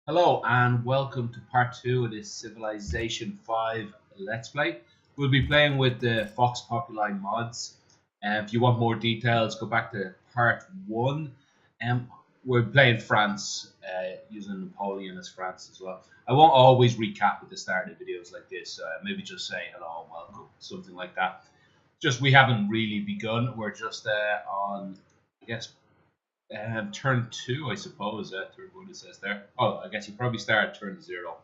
Hello and welcome to part 2 of this Civilization 5 Let's Play. We'll be playing with the Vox Populi mods. If you want more details, go back to part 1. We're playing France, using Napoleon as France as well. I won't always recap at the start of videos like this, maybe just say hello and welcome, something like that. Just we haven't really begun, we're just on, I guess, turn 2, I suppose. Turn 1 it says there. Oh, I guess you probably start at turn 0.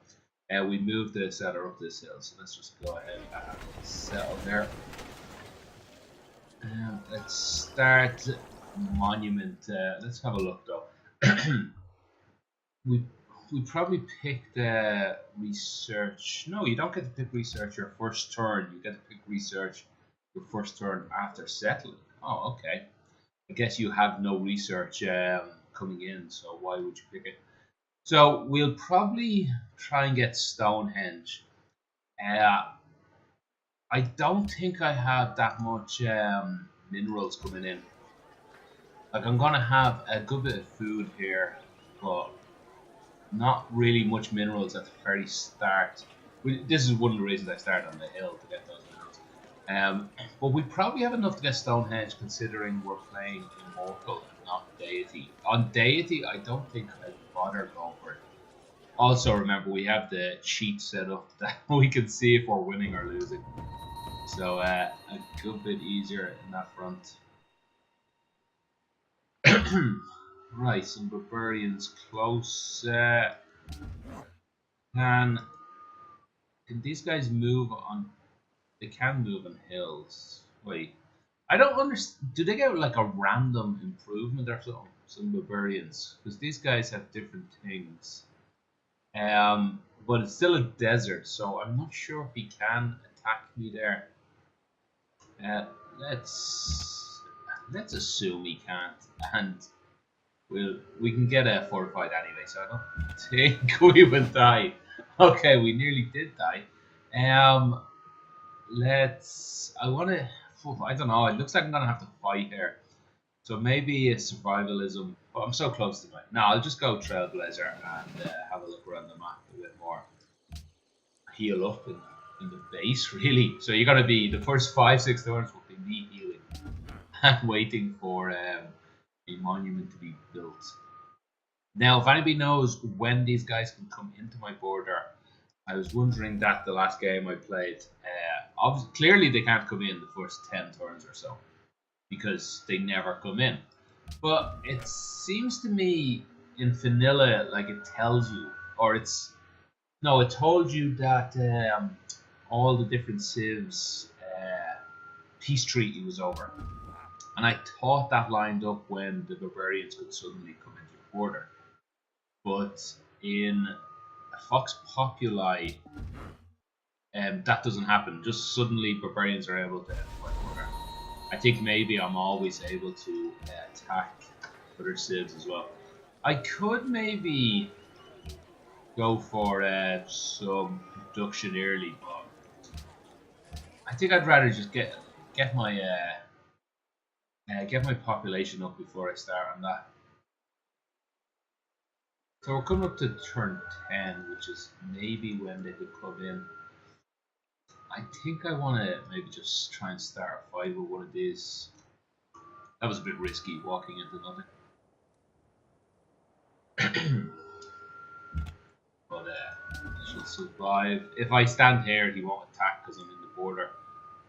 We moved the settler up this hill, so let's just go ahead and settle there. Let's start monument. Let's have a look though. we we probably picked research. No, you don't get to pick research your first turn. You get to pick research your first turn after settling. Oh, okay. I guess you have no research coming in, so why would you pick it? So we'll probably try and get Stonehenge. I don't think I have that much minerals coming in. Like I'm gonna have a good bit of food here, but not really much minerals at the very start. This is one of the reasons I started on the hill to get those minerals. But we probably have enough to get Stonehenge considering we're playing Immortal, not Deity. On Deity, I don't think I'd bother going for it. Also, remember, we have the cheat set up that we can see if we're winning or losing. So, a good bit easier in that front. Right, some barbarians close. Can these guys move on? They can move on hills. Wait, I don't understand. Do they get like a random improvement or something? Some barbarians, because these guys have different things. But it's still a desert, so I'm not sure if he can attack me there. Uh, let's assume he can't, and we can get a fortified anyway. So I don't think we will die. Okay, we nearly did die. Let's. I want to. I don't know. It looks like I'm gonna have to fight here. So maybe it's survivalism. But I'm so close to it. No, I'll just go Trailblazer and have a look around the map a bit more. Heal up in the base, really. So you're gonna be the first 5-6 turns will be me healing and waiting for a monument to be built. Now, if anybody knows when these guys can come into my border, I was wondering that the last game I played. Obviously, clearly they can't come in the first 10 turns or so because they never come in. But it seems to me in vanilla, like it tells you, or it's no, it told you that all the different civs peace treaty was over, and I thought that lined up when the barbarians could suddenly come into your border. But in Vox Populi, that doesn't happen. Just suddenly barbarians are able to enter my border. I think maybe I'm always able to attack other civs as well. I could maybe go for some production early, but I think I'd rather just get my population up before I start on that. So we're coming up to turn 10, which is maybe when they could come in. I think I want to maybe just try and start a fight with one of these. That was a bit risky, walking into nothing. But should survive. If I stand here, he won't attack because I'm in the border.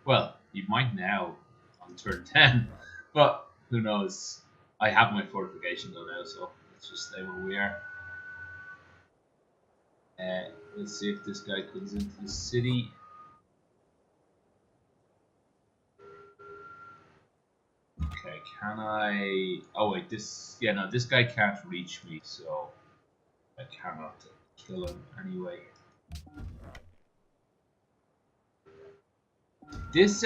Well, he might now on turn 10, but who knows? I have my fortification though now, so let's just stay where we are. Let's see if this guy comes into the city. Okay, can I? Oh wait, this. Yeah, no, this guy can't reach me, so I cannot kill him anyway. This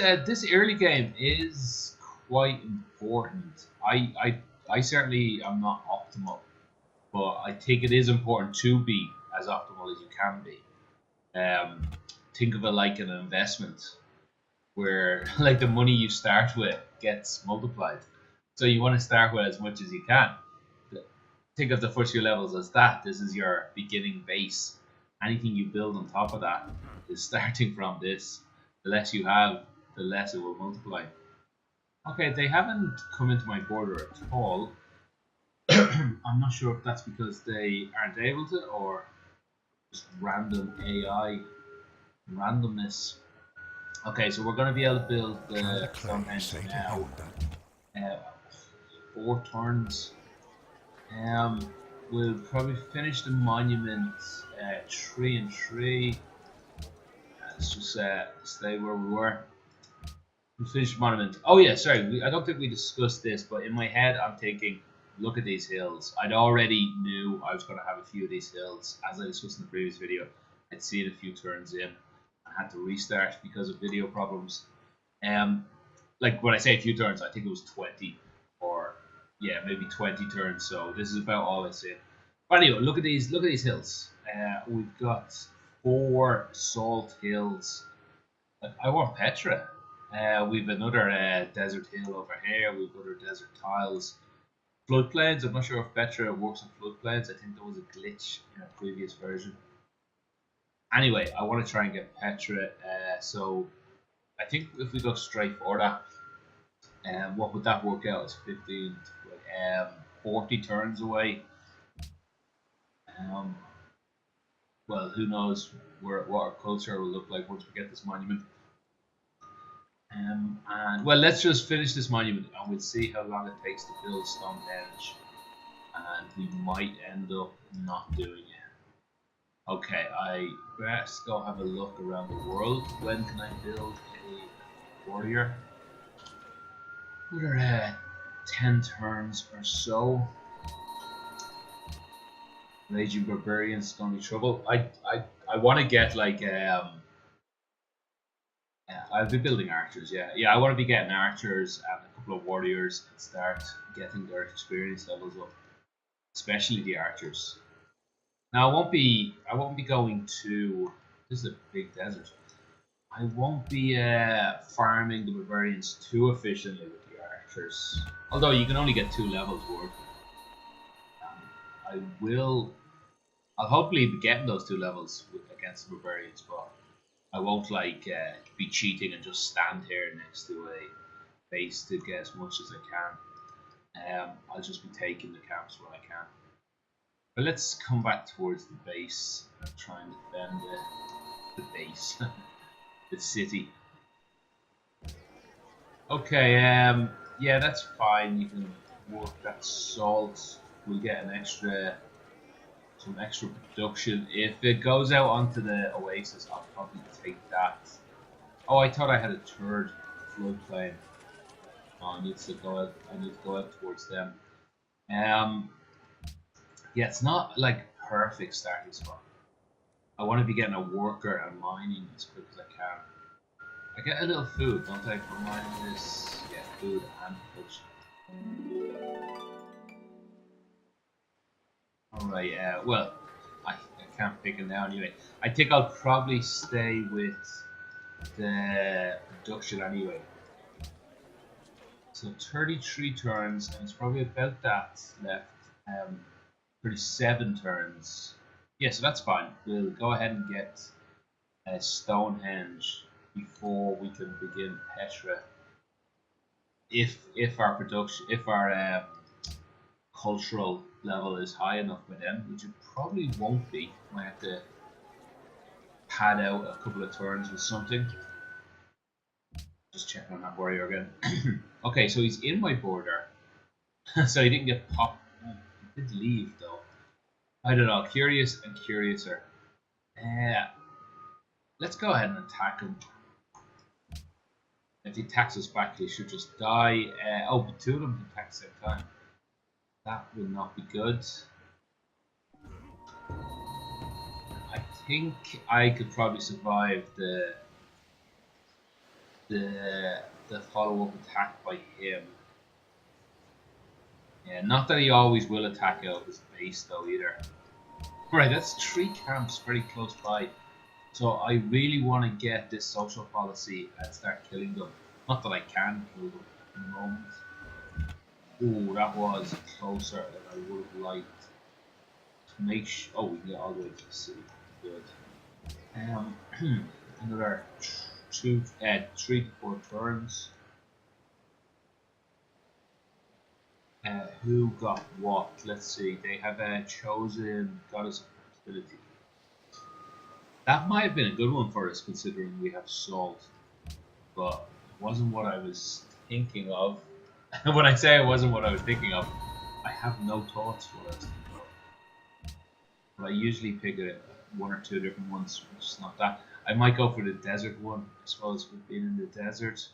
early game is quite important. I certainly am not optimal, but I think it is important to be as optimal as you can be. Think of it like an investment where like the money you start with gets multiplied. So you want to start with as much as you can. think of the first few levels as that. This is your beginning base. Anything you build on top of that is starting from this. The less you have, the less it will multiply. Okay, they haven't come into my border at all. I'm not sure if that's because they aren't able to or just random AI randomness. Okay, so we're going to be able to build the Stonehenge now. 4 turns. We'll probably finish the monument 3 and 3. Let's just stay where we were. We finished the monument. Oh yeah, sorry. I don't think we discussed this, but in my head, I'm thinking, look at these hills. I'd already knew I was going to have a few of these hills, as I discussed in the previous video. I'd seen a few turns in. I had to restart because of video problems. Like when I say a few turns, I think it was 20 or yeah, maybe 20 turns. So this is about all I said. But anyway, look at these hills. We've got 4 salt hills. I want Petra. We've another desert hill over here. We've other desert tiles. Floodplains. I'm not sure if Petra works on floodplains. I think there was a glitch in a previous version. Anyway, I want to try and get Petra. So I think if we go straight for that, what would that work out? It's 15, 40 turns away. Well, who knows what our culture will look like once we get this monument. And well, let's just finish this monument and we'll see how long it takes to build Stonehenge. And we might end up not doing it. Okay, I best go have a look around the world. When can I build a warrior? We're 10 turns or so. Raging barbarians, stony trouble. I want to get like I'll be building archers. Yeah. I want to be getting archers and a couple of warriors and start getting their experience levels up, especially the archers. Now I won't be going to. This is a big desert. I won't be farming the barbarians too efficiently with the archers. Although you can only get 2 levels worth. I'll hopefully be getting those 2 levels against the barbarians, but I won't like be cheating and just stand here next to a base to get as much as I can. I'll just be taking the camps when I can. But let's come back towards the base and try and defend the base, the city. Okay, yeah, that's fine. You can work that salt. We'll get some extra production. If it goes out onto the oasis, I'll probably take that. Oh, I thought I had a 3rd floodplain. Oh, I need to go out towards them. Yeah, it's not like perfect starting spot. I want to be getting a worker and mining as quick as I can. I get a little food, don't I, for mining this? Yeah, food and production. Alright, well, I can't pick it now anyway. I think I'll probably stay with the production anyway. So 33 turns, and it's probably about that left. 37 turns. Yeah, so that's fine. We'll go ahead and get Stonehenge before we can begin Petra. If our production, if our cultural level is high enough by then, which it probably won't be. Might have to pad out a couple of turns with something. Just checking on that warrior again. Okay, so he's in my border. So he didn't get popped. Oh, he did leave though. I don't know. Curious and curiouser. Let's go ahead and attack him. If he attacks us back, he should just die. Oh, but 2 of them can attack at the same time. That will not be good. I think I could probably survive the follow-up attack by him. Yeah, not that he always will attack out of his base though either. Right, that's 3 camps very close by. So I really want to get this social policy and start killing them. Not that I can kill them at the moment. Ooh, that was closer than I would have liked. Oh, we can get all the way to the city. Good. Another 3 to 4 turns. Who got what? Let's see. They have chosen Goddess of Fertility. That might have been a good one for us, considering we have salt. But it wasn't what I was thinking of. When I say it wasn't what I was thinking of, I have no thoughts for what I was thinking of. But I usually pick one or two different ones, which is not that. I might go for the desert one. I suppose we've been in the desert.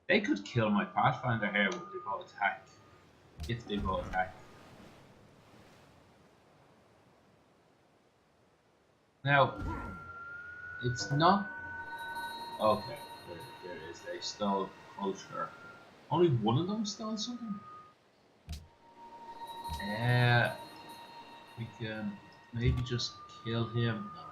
They could kill my Pathfinder here if they both attack. If they both attack. Now, it's not. Okay, there it is. They stole culture. Only one of them stole something? We can maybe just kill him. No.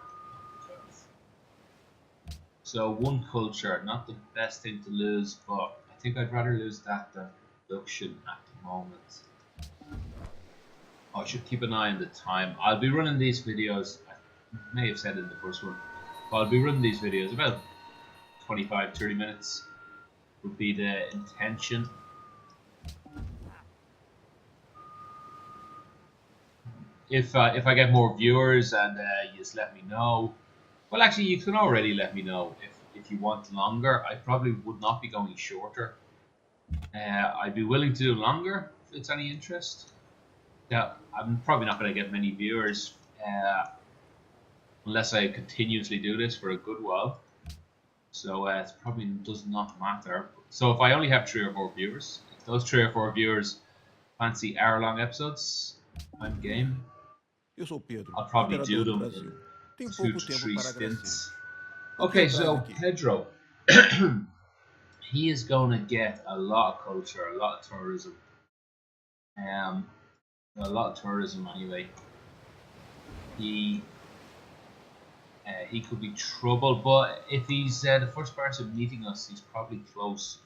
So one culture, not the best thing to lose, but I think I'd rather lose that than production at the moment. I should keep an eye on the time. I'll be running these videos, I may have said it in the first one, but I'll be running these videos about 25-30 minutes would be the intention. If I get more viewers and you just let me know. Well, actually, you can already let me know if you want longer. I probably would not be going shorter. I'd be willing to do longer if it's any interest. Now, I'm probably not going to get many viewers unless I continuously do this for a good while. So it probably does not matter. So if I only have 3 or 4 viewers, if those 3 or 4 viewers fancy hour-long episodes, I'm game. I'll probably do them in 2 to 3 stints. Okay, so Pedro, he is going to get a lot of culture, a lot of tourism. A lot of tourism anyway. He could be trouble, but if he's the first person meeting us, he's probably close,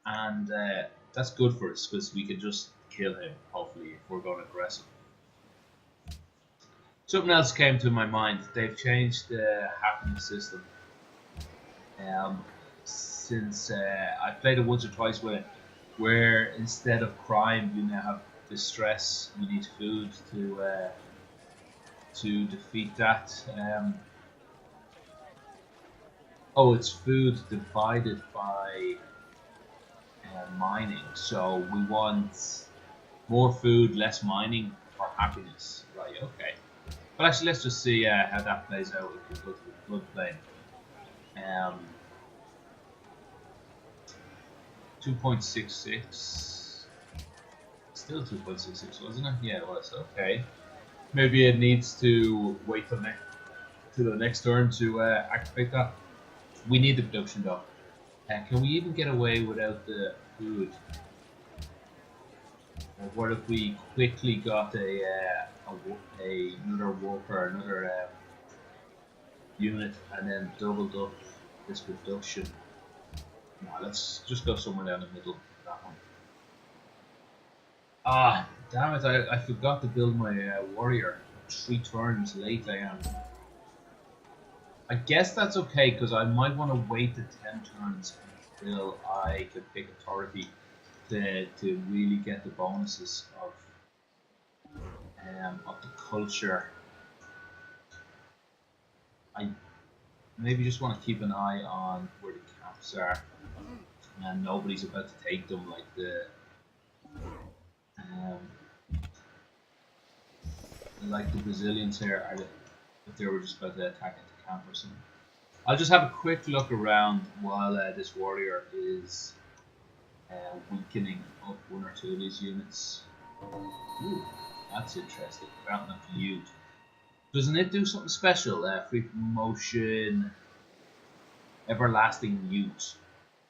and that's good for us because we can just kill him. Hopefully, if we're going aggressive. Something else came to my mind. They've changed the happiness system. Since I played it once or twice with it, where instead of crime, you now have distress. You need food to defeat that. It's food divided by mining. So we want more food, less mining for happiness. Right, okay. But actually, let's just see how that plays out if we go to the floodplain. 2.66. Still 2.66, wasn't it? Yeah, it was. Okay. Maybe it needs to wait till the next turn to activate that. We need the production though. Can we even get away without the food? Or what if we quickly got another worker, another unit, and then doubled up this production? No, let's just go somewhere down the middle of that one. Ah, damn it, I forgot to build my warrior. 3 turns late I am. I guess that's okay, because I might want to wait the 10 turns until I can pick authority to really get the bonuses of the culture. I maybe just want to keep an eye on where the camps are, and nobody's about to take them like the Brazilians here are. If they were just about to attack into camp or something. I'll just have a quick look around while this warrior is weakening up 1 or 2 of these units. Ooh, that's interesting. Fountain of Youth. Doesn't it do something special? Free promotion, everlasting youth.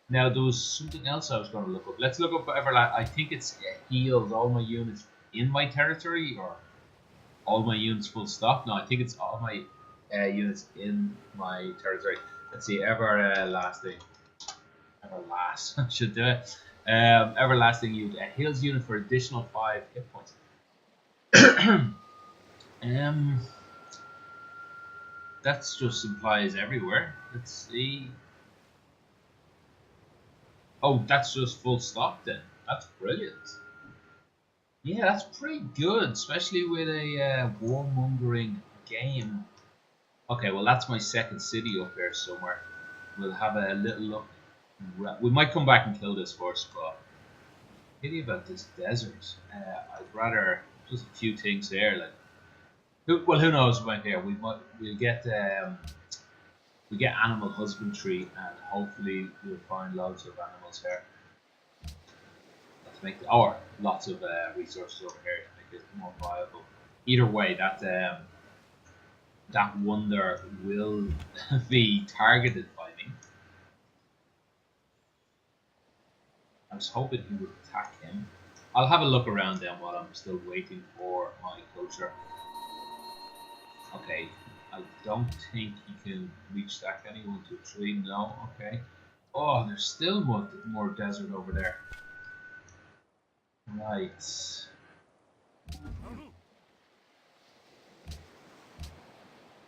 Now there was something else I was going to look up. Let's look up everlasting. I think it's heals all my units in my territory, or all my units full stop. No, I think it's all my units in my territory. Let's see, everlasting. Everlast. I should do it. Everlasting unit. Heals unit for additional 5 hit points. Um, that's just implies everywhere. Let's see. Oh, that's just full stop then. That's brilliant. Yeah, that's pretty good, especially with a warmongering game. Okay, well that's my second city up there somewhere. We'll have a little look. We might come back and kill this first, but pity about this desert. I'd rather just a few things there. Like, who knows about here? We get animal husbandry, and hopefully we'll find loads of animals here. Let's make lots of resources over here to make it more viable. Either way, that wonder will be targeted by me. I was hoping he would attack him. I'll have a look around then while I'm still waiting for my culture. Okay, I don't think he can reach that. Can he? 1, 2, 3. No. Okay. Oh, there's still more desert over there. Right.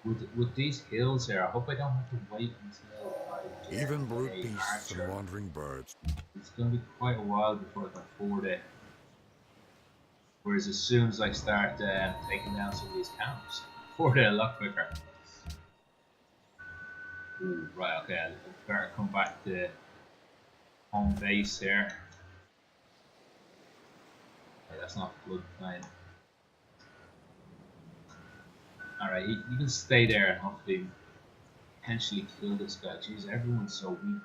With these hills here, I hope I don't have to wait until I get Even brute a beasts archer. and wandering birds. It's going to be quite a while before I can afford it. Whereas as soon as I start taking down some of these camps, afford it a lot quicker. Ooh, right, okay, I better come back to home base here. Okay, that's not a good plan. Alright, you can stay there and hopefully potentially kill this guy. Jeez, everyone's so weak.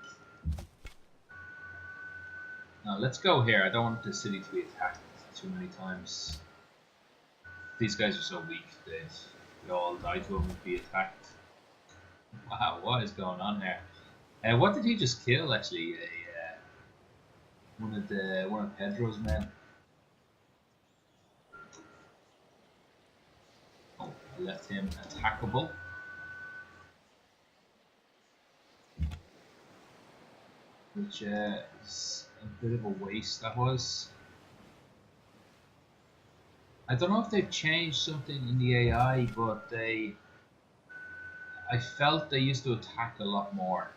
Now let's go here. I don't want the city to be attacked too many times. These guys are so weak. They all die to them and be attacked. Wow, what is going on here? What did he just kill? Actually, one of Pedro's men. Oh, I left him attackable. Which is a bit of a waste. That was. I don't know if they've changed something in the AI, but I felt they used to attack a lot more.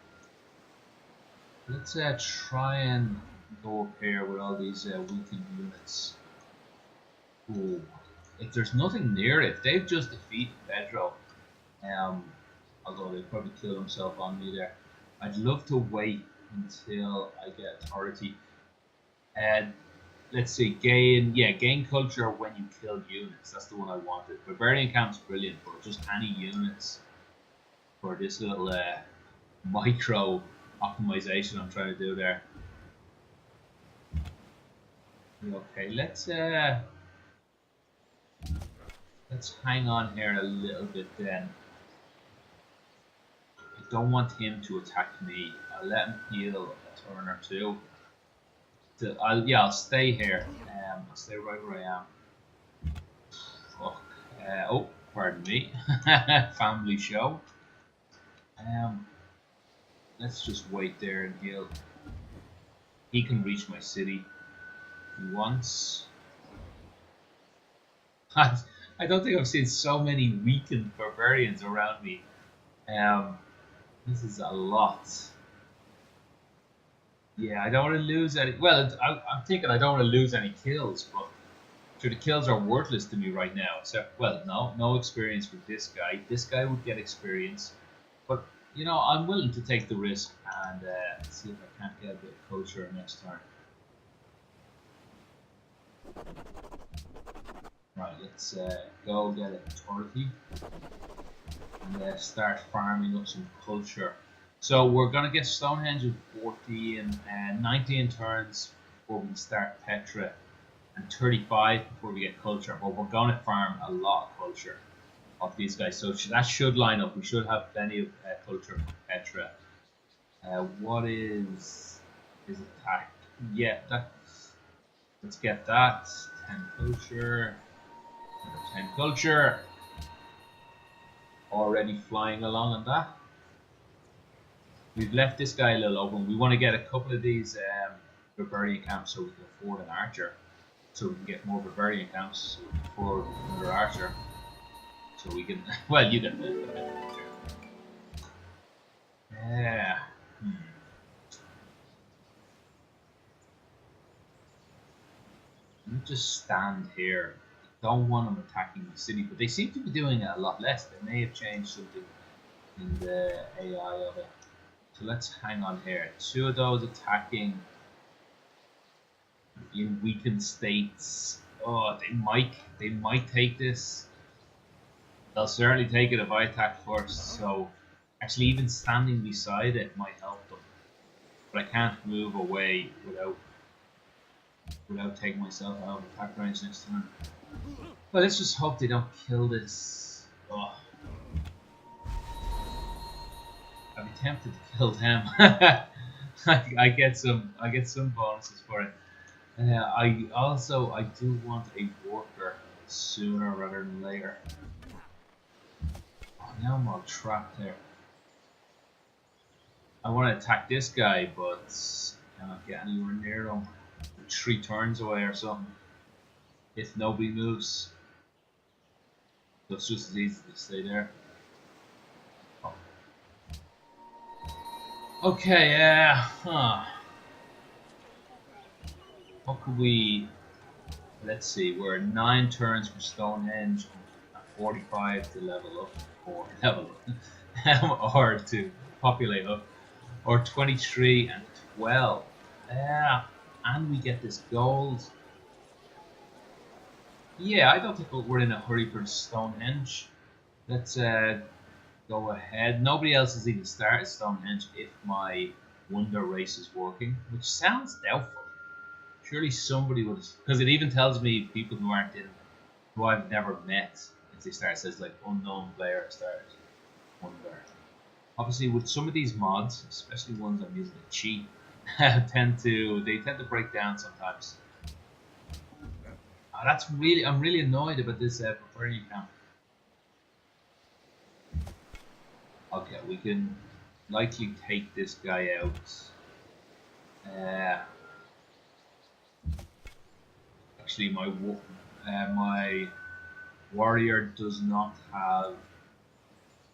Let's try and go up here with all these weakened units. Ooh. If there's nothing near it, they've just defeated Pedro. Although they probably killed himself on me there. I'd love to wait until I get authority. And let's see, gain culture when you kill units. That's the one I wanted. Barbarian camp's brilliant, but just any units for this little micro optimization I'm trying to do there. Okay, let's hang on here a little bit then. I don't want him to attack me. I'll let him heal a turn or two. I'll stay here. I'll stay right where I am. Fuck. Oh, pardon me. Family show. Let's just wait there and heal. He can reach my city if he wants. I don't think I've seen so many weakened barbarians around me. This is a lot. Yeah, I don't want to lose any. Well, I'm thinking I don't want to lose any kills, but sure, the kills are worthless to me right now. So, well, no experience for this guy. This guy would get experience, but you know, I'm willing to take the risk and see if I can't get a bit of culture next turn. Right, let's go get an authority and start farming up some culture. So we're gonna get Stonehenge in 14 and 19 turns before we start Petra, and 35 before we get culture. But we're gonna farm a lot of culture of these guys, so that should line up. We should have plenty of culture from Petra. What is his attack? Yeah, let's get that. 10 culture. 10 culture. Already flying along on that. We've left this guy a little open. We want to get a couple of these barbarian camps so we can afford an archer. So we can get more barbarian camps so we can afford another archer. So we can, well, you can move a bit. Yeah. Let me just stand here. Don't want them attacking the city, but they seem to be doing it a lot less. They may have changed something in the AI of it. So let's hang on here. Two of those attacking in weakened states. Oh, they might take this. They'll certainly take it if I attack first. So actually, even standing beside it might help them. But I can't move away without taking myself out of attack range next turn. Well, let's just hope they don't kill this. Oh. I'd be tempted to kill them. I get some bonuses for it. I do want a worker sooner rather than later. Oh, now I'm all trapped there. I want to attack this guy, but cannot get anywhere near him. 3 turns away or something. If nobody moves, so it's just as easy to stay there. Oh. Okay, what could we? Let's see. We're 9 turns for Stonehenge, 45 to level up, or or to populate up, or 23 and 12. Yeah, and we get this gold. Yeah, I don't think we're in a hurry for Stonehenge. Let's go ahead. Nobody else has even started Stonehenge if my wonder race is working, which sounds doubtful. Surely somebody would, because it even tells me people who aren't in, who I've never met, if they start, it says like unknown player started wonder. Obviously, with some of these mods, especially ones I'm using to cheat, tend to break down sometimes. I'm really annoyed about this preferring account. Okay, we can likely take this guy out. Actually, my warrior does not have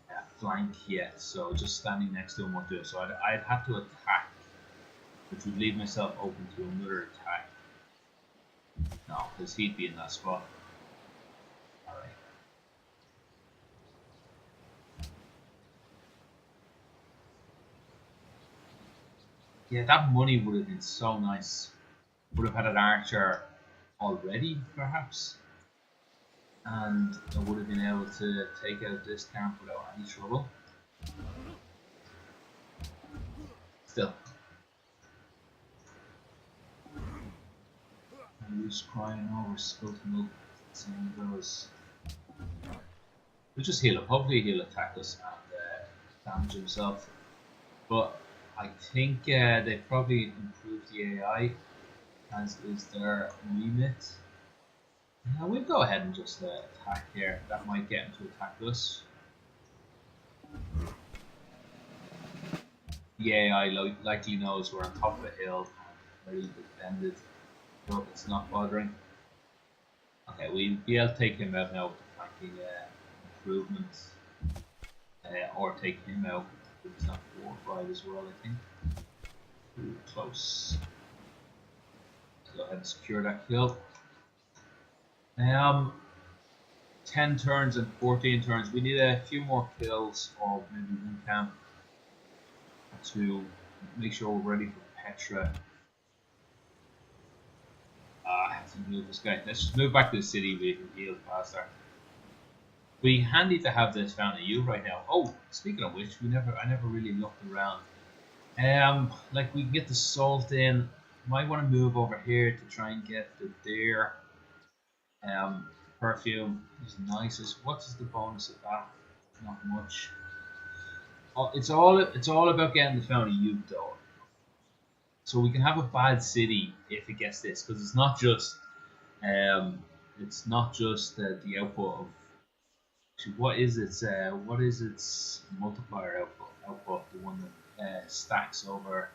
a flank yet, so just standing next to him won't do it. So I'd have to attack, which would leave myself open to another attack. No, because he'd be in that spot. Alright. Yeah, that money would have been so nice. Would have had an archer already, perhaps. And I would have been able to take out this camp without any trouble. Still. I'm just crying over spilt milk. Same goes. We'll just heal him. Hopefully he'll attack us and damage himself. But I think they probably improved the AI, as is their remit. We'll go ahead and just attack here. That might get him to attack us. The AI likely knows we're on top of a hill and very defended, but it's not bothering. Okay, we'll be able to take him out now with the flanking improvements, or take him out. It's not fortified as well, I think. Ooh, close. Let's go ahead and secure that kill. 10 turns and 14 turns. We need a few more kills, or maybe one camp, to make sure we're ready for Petra. I have to move this guy. Let's just move back to the city. We can heal faster. It'd be handy to have this Fountain of Youth right now. Oh, speaking of which, I never really looked around. Like we can get the salt in. Might want to move over here to try and get the deer. Perfume is nicest. What is the bonus of that? Not much. Oh, it's all about getting the Fountain of Youth though. So we can have a bad city if it gets this, because it's not just the output of. What is its multiplier output? The one that stacks over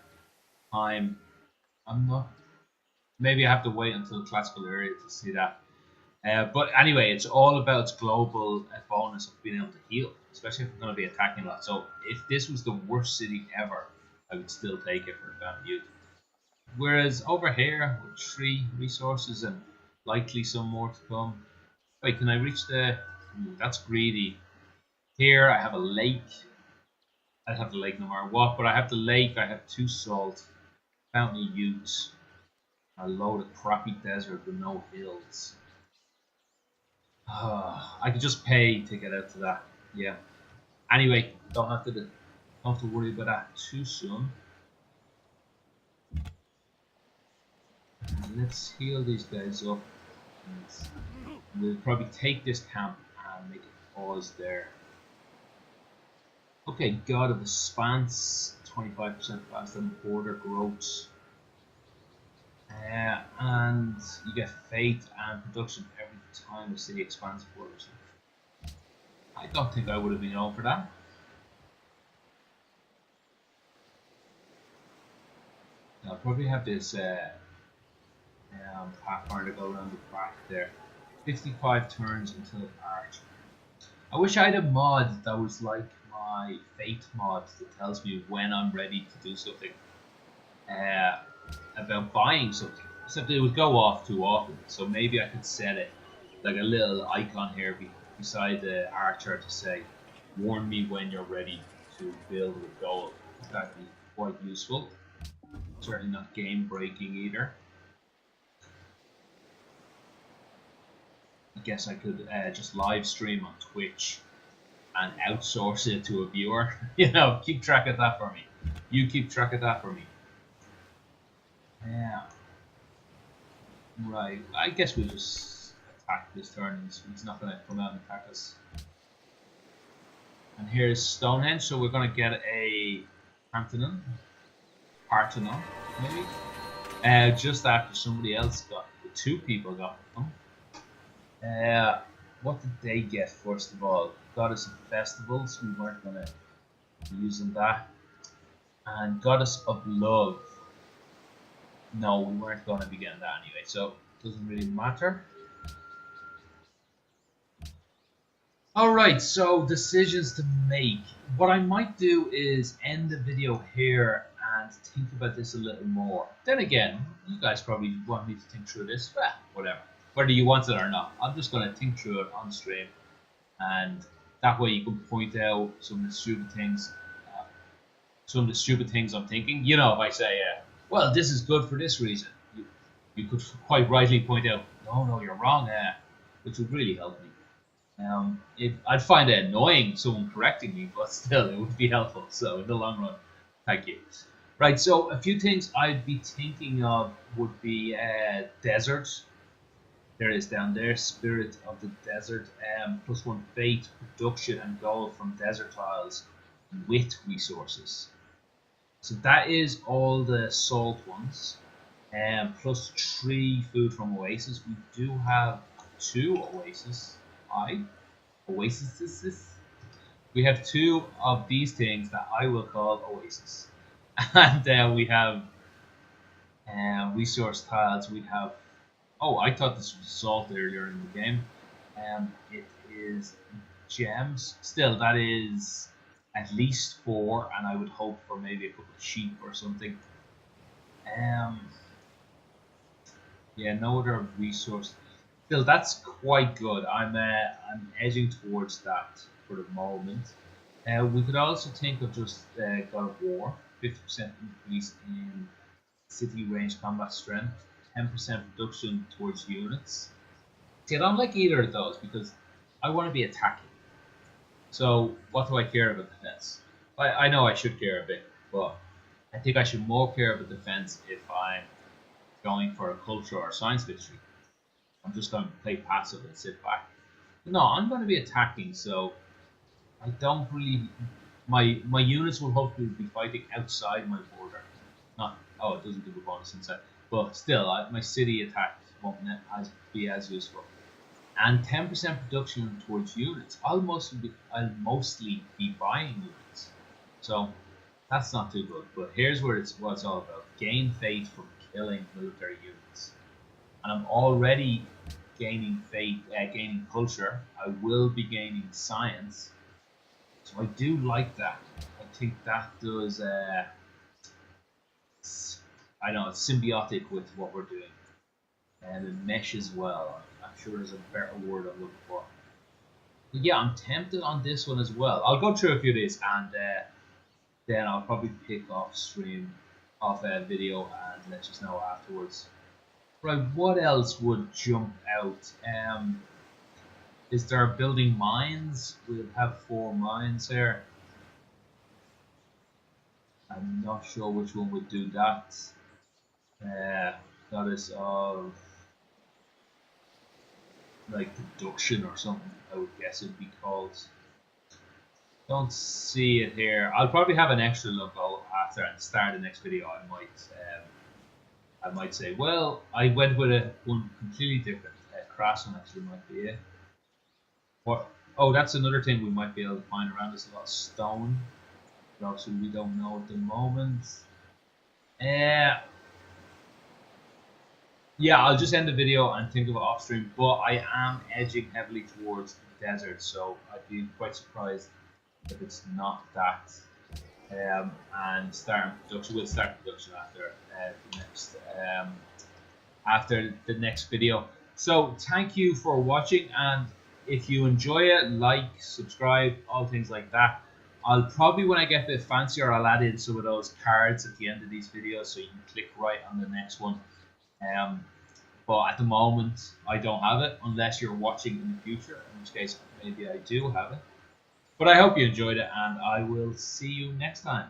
time. I'm not. Maybe I have to wait until the classical area to see that. But anyway, it's all about its global bonus of being able to heal, especially if I'm going to be attacking a lot. So if this was the worst city ever, I would still take it for Fountain Youth. Whereas over here, with 3 resources and likely some more to come. Wait, can I reach the... Ooh, that's greedy. Here I have a lake. I have the lake no matter what, but I have the lake, I have 2 salt, Fountain of Youth, a load of crappy desert with no hills. I could just pay to get out to that. Yeah. Anyway, don't have to worry about that too soon. Let's heal these guys up. We'll probably take this camp and make it pause there. Okay, God of Expanse, 25% faster than border growth. And you get faith and production every time the city expands borders. I don't think I would have been over for that. I'll probably have this Pathfinder go around the back there. 55 turns until Archer. I wish I had a mod that was like my Fate mod that tells me when I'm ready to do something about buying something. Except it would go off too often, so maybe I could set it like a little icon here beside the Archer to say, warn me when you're ready to build with gold. That'd be quite useful. Certainly not game breaking either. I guess I could just live stream on Twitch and outsource it to a viewer. You know, keep track of that for me. You keep track of that for me. Yeah. Right. I guess we'll just attack this turn. He's not going to come out and attack us. And here's Stonehenge, so we're going to get a Parthenon, maybe. Just after somebody else got, 2 people got them. What did they get first of all? Goddess of Festivals, we weren't going to be using that. And Goddess of Love. No, we weren't going to be getting that anyway, so it doesn't really matter. Alright, so decisions to make. What I might do is end the video here and think about this a little more. Then again, you guys probably want me to think through this. Well, whatever. Whether you want it or not, I'm just going to think through it on stream. And that way you can point out some of the stupid things. I'm thinking. You know, if I say, well, this is good for this reason, you could quite rightly point out, no, you're wrong, which would really help me. I'd find it annoying someone correcting me, but still, it would be helpful. So in the long run, thank you. Right, so a few things I'd be thinking of would be desert. There is down there, Spirit of the Desert, +1 fate, production and gold from desert tiles with resources. So that is all the salt ones, +3 food from Oasis. We do have 2 Oasis. Oasis. We have 2 of these things that I will call Oasis, and we have resource tiles. We have. Oh, I thought this was salt earlier in the game. It is gems. Still, that is at least 4, and I would hope for maybe a couple of sheep or something. Yeah, no other resource. Still, that's quite good. I'm edging towards that for the moment. We could also think of just God of War, 50% increase in city range combat strength, 10% reduction towards units. See, I don't like either of those because I want to be attacking. So what do I care about defense? I know I should care a bit, but I think I should more care about defense if I'm going for a culture or science victory. I'm just going to play passive and sit back. No, I'm going to be attacking, so I don't really... My units will hopefully be fighting outside my border. Not... Oh, it doesn't give a bonus inside. But still, my city attacks won't be as useful. And 10% production towards units. I'll mostly be buying units. So that's not too good. But here's what it's all about. Gain fate from killing military units. And I'm already gaining faith, gaining culture. I will be gaining science. So I do like that. I think that does. I know it's symbiotic with what we're doing, and it meshes well. I'm sure there's a better word I'm looking for. But yeah, I'm tempted on this one as well. I'll go through a few of these, and then I'll probably pick off stream, off a video, and let you know afterwards. Right, what else would jump out? Is there building mines? We'll have 4 mines here. I'm not sure which one would do that. That is of like production or something, I would guess it'd be called. Don't see it here. I'll probably have an extra look after and start the next video. I might say, well, I went with one completely different. Craftsman actually might be it. What? Oh, that's another thing we might be able to find around. There's a lot of stone, but obviously we don't know at the moment. Yeah, I'll just end the video and think of it off stream. But I am edging heavily towards the desert, so I'd be quite surprised if it's not that. And starting production, we'll start production after the next video. So thank you for watching, and if you enjoy it, like, subscribe, all things like that. I'll probably, when I get a bit fancier, I'll add in some of those cards at the end of these videos so you can click right on the next one. But at the moment, I don't have it, unless you're watching in the future, in which case maybe I do have it. But I hope you enjoyed it, and I will see you next time.